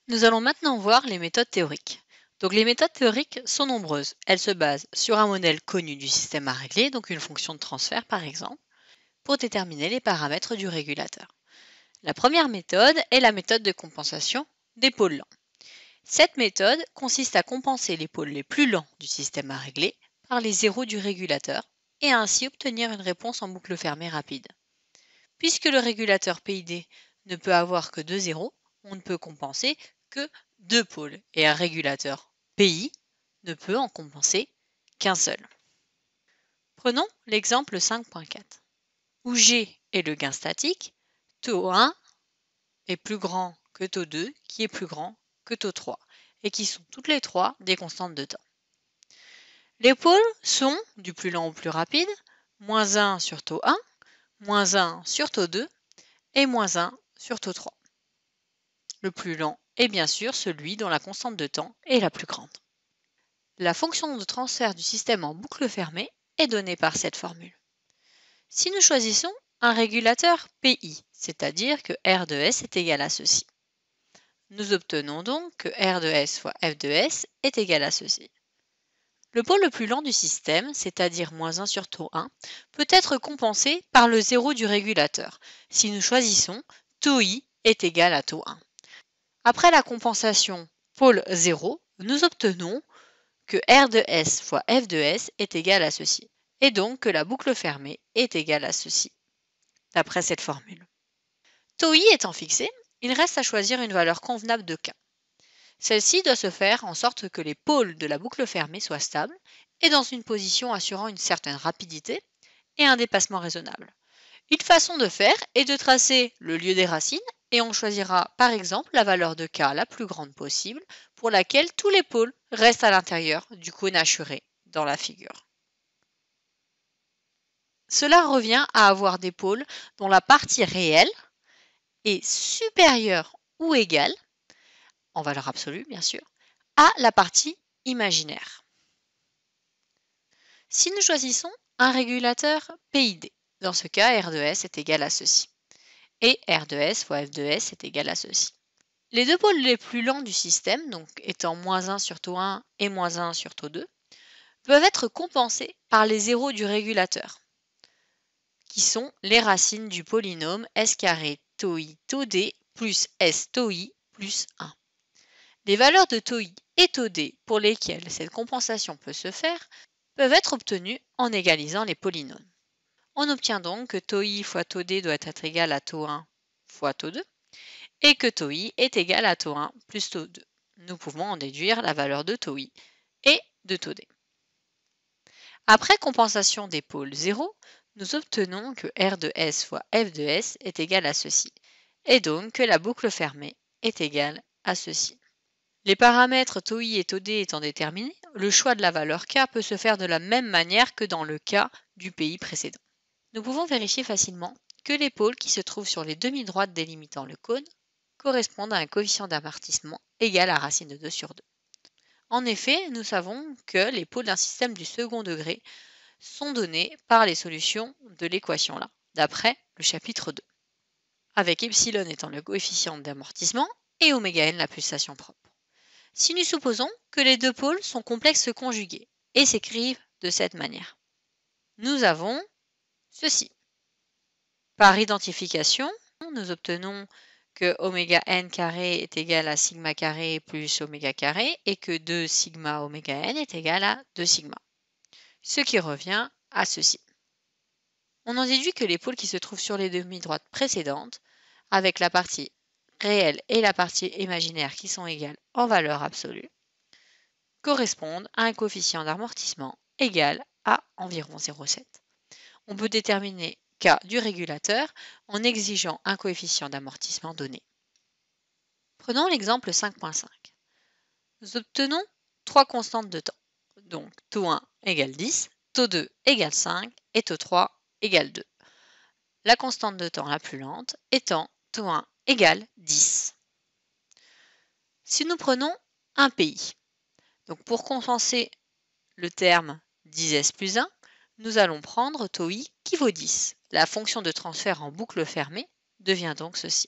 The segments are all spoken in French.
Nous allons maintenant voir les méthodes théoriques. Donc les méthodes théoriques sont nombreuses. Elles se basent sur un modèle connu du système à régler, donc une fonction de transfert par exemple, pour déterminer les paramètres du régulateur. La première méthode est la méthode de compensation des pôles lents. Cette méthode consiste à compenser les pôles les plus lents du système à régler par les zéros du régulateur et à ainsi obtenir une réponse en boucle fermée rapide. Puisque le régulateur PID ne peut avoir que deux zéros, on ne peut compenser que deux pôles et un régulateur PI ne peut en compenser qu'un seul. Prenons l'exemple 5.4, où G est le gain statique, taux 1 est plus grand que taux 2, qui est plus grand que taux 3, et qui sont toutes les trois des constantes de temps. Les pôles sont, du plus lent au plus rapide, moins 1 sur taux 1, moins 1 sur taux 2, et moins 1 sur taux 3. Le plus lent est bien sûr celui dont la constante de temps est la plus grande. La fonction de transfert du système en boucle fermée est donnée par cette formule. Si nous choisissons un régulateur PI, c'est-à-dire que R de S est égal à ceci, nous obtenons donc que R de S fois F de S est égal à ceci. Le pôle le plus lent du système, c'est-à-dire moins 1 sur taux 1, peut être compensé par le zéro du régulateur, si nous choisissons taux I est égal à taux 1. Après la compensation pôle 0, nous obtenons que R de S fois F de S est égal à ceci, et donc que la boucle fermée est égale à ceci, d'après cette formule. Taux I étant fixé, il reste à choisir une valeur convenable de K. Celle-ci doit se faire en sorte que les pôles de la boucle fermée soient stables et dans une position assurant une certaine rapidité et un dépassement raisonnable. Une façon de faire est de tracer le lieu des racines et on choisira par exemple la valeur de K la plus grande possible pour laquelle tous les pôles restent à l'intérieur du cône assuré dans la figure. Cela revient à avoir des pôles dont la partie réelle est supérieure ou égale, en valeur absolue bien sûr, à la partie imaginaire. Si nous choisissons un régulateur PID, dans ce cas R de S est égal à ceci, et R de S fois F de S est égal à ceci. Les deux pôles les plus lents du système, donc étant moins 1 sur taux 1 et moins 1 sur taux 2, peuvent être compensés par les zéros du régulateur, qui sont les racines du polynôme S carré taux I taux D plus S taux I plus 1. Les valeurs de taux I et taux D pour lesquelles cette compensation peut se faire peuvent être obtenues en égalisant les polynômes. On obtient donc que taux I fois taux D doit être égal à taux 1 fois taux 2 et que taux I est égal à taux 1 plus taux 2. Nous pouvons en déduire la valeur de taux I et de taux D. Après compensation des pôles 0, nous obtenons que R de S fois F de S est égal à ceci, et donc que la boucle fermée est égale à ceci. Les paramètres taux I et taux D étant déterminés, le choix de la valeur K peut se faire de la même manière que dans le cas du PI précédent. Nous pouvons vérifier facilement que les pôles qui se trouvent sur les demi-droites délimitant le cône correspondent à un coefficient d'amortissement égal à racine de 2 sur 2. En effet, nous savons que les pôles d'un système du second degré sont donnés par les solutions de l'équation là, d'après le chapitre 2, avec epsilon étant le coefficient d'amortissement et oméga n la pulsation propre. Si nous supposons que les deux pôles sont complexes conjugués et s'écrivent de cette manière, nous avons ceci. Par identification, nous obtenons que oméga n carré est égal à sigma carré plus oméga carré et que 2 sigma oméga n est égal à 2 sigma, ce qui revient à ceci. On en déduit que les pôles qui se trouvent sur les demi-droites précédentes, avec la partie réelle et la partie imaginaire qui sont égales en valeur absolue, correspondent à un coefficient d'amortissement égal à environ 0,7. On peut déterminer K du régulateur en exigeant un coefficient d'amortissement donné. Prenons l'exemple 5.5. Nous obtenons trois constantes de temps, donc taux 1 égale 10, taux 2 égale 5 et taux 3 égale 2. La constante de temps la plus lente étant taux 1 égale 10. Si nous prenons un PI, donc pour compenser le terme 10s plus 1, nous allons prendre taux I qui vaut 10. La fonction de transfert en boucle fermée devient donc ceci.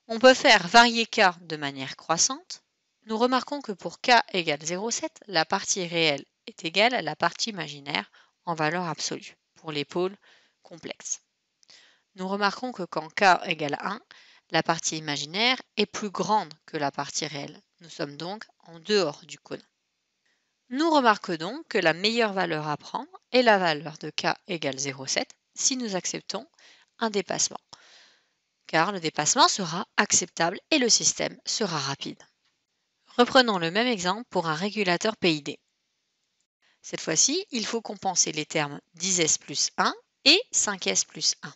On peut faire varier k de manière croissante. Nous remarquons que pour k égale 0,7, la partie réelle est égale à la partie imaginaire en valeur absolue pour les pôles complexes. Nous remarquons que quand k égale 1, la partie imaginaire est plus grande que la partie réelle. Nous sommes donc en dehors du cône. Nous remarquons donc que la meilleure valeur à prendre est la valeur de k égale 0,7 si nous acceptons un dépassement, car le dépassement sera acceptable et le système sera rapide. Reprenons le même exemple pour un régulateur PID. Cette fois-ci, il faut compenser les termes 10s plus 1 et 5s plus 1.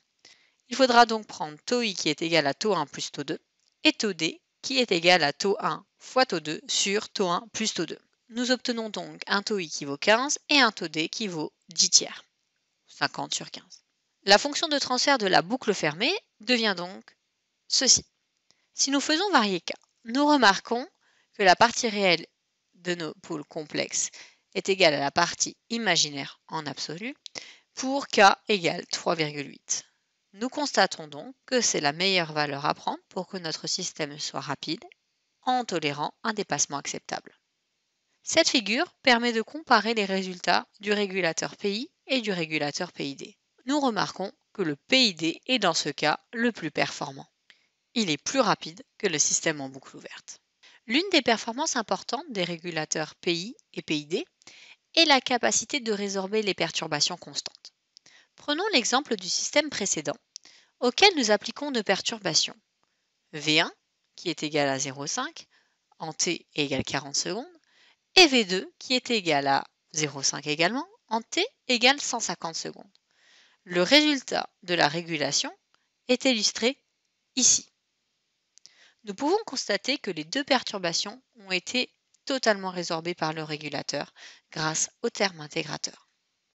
Il faudra donc prendre taux i qui est égal à taux 1 plus taux 2 et taux d qui est égal à taux 1 fois taux 2 sur taux 1 plus taux 2. Nous obtenons donc un taux i qui vaut 15 et un taux d qui vaut 10 tiers, 50 sur 15. La fonction de transfert de la boucle fermée devient donc ceci. Si nous faisons varier k, nous remarquons que la partie réelle de nos pôles complexes est égale à la partie imaginaire en absolu pour k égale 3,8. Nous constatons donc que c'est la meilleure valeur à prendre pour que notre système soit rapide en tolérant un dépassement acceptable. Cette figure permet de comparer les résultats du régulateur PI et du régulateur PID. Nous remarquons que le PID est dans ce cas le plus performant. Il est plus rapide que le système en boucle ouverte. L'une des performances importantes des régulateurs PI et PID est la capacité de résorber les perturbations constantes. Prenons l'exemple du système précédent, auquel nous appliquons deux perturbations. V1, qui est égal à 0,5, en t égale 40 secondes, et V2, qui est égal à 0,5 également, en t égale 150 secondes. Le résultat de la régulation est illustré ici. Nous pouvons constater que les deux perturbations ont été totalement résorbées par le régulateur grâce au terme intégrateur.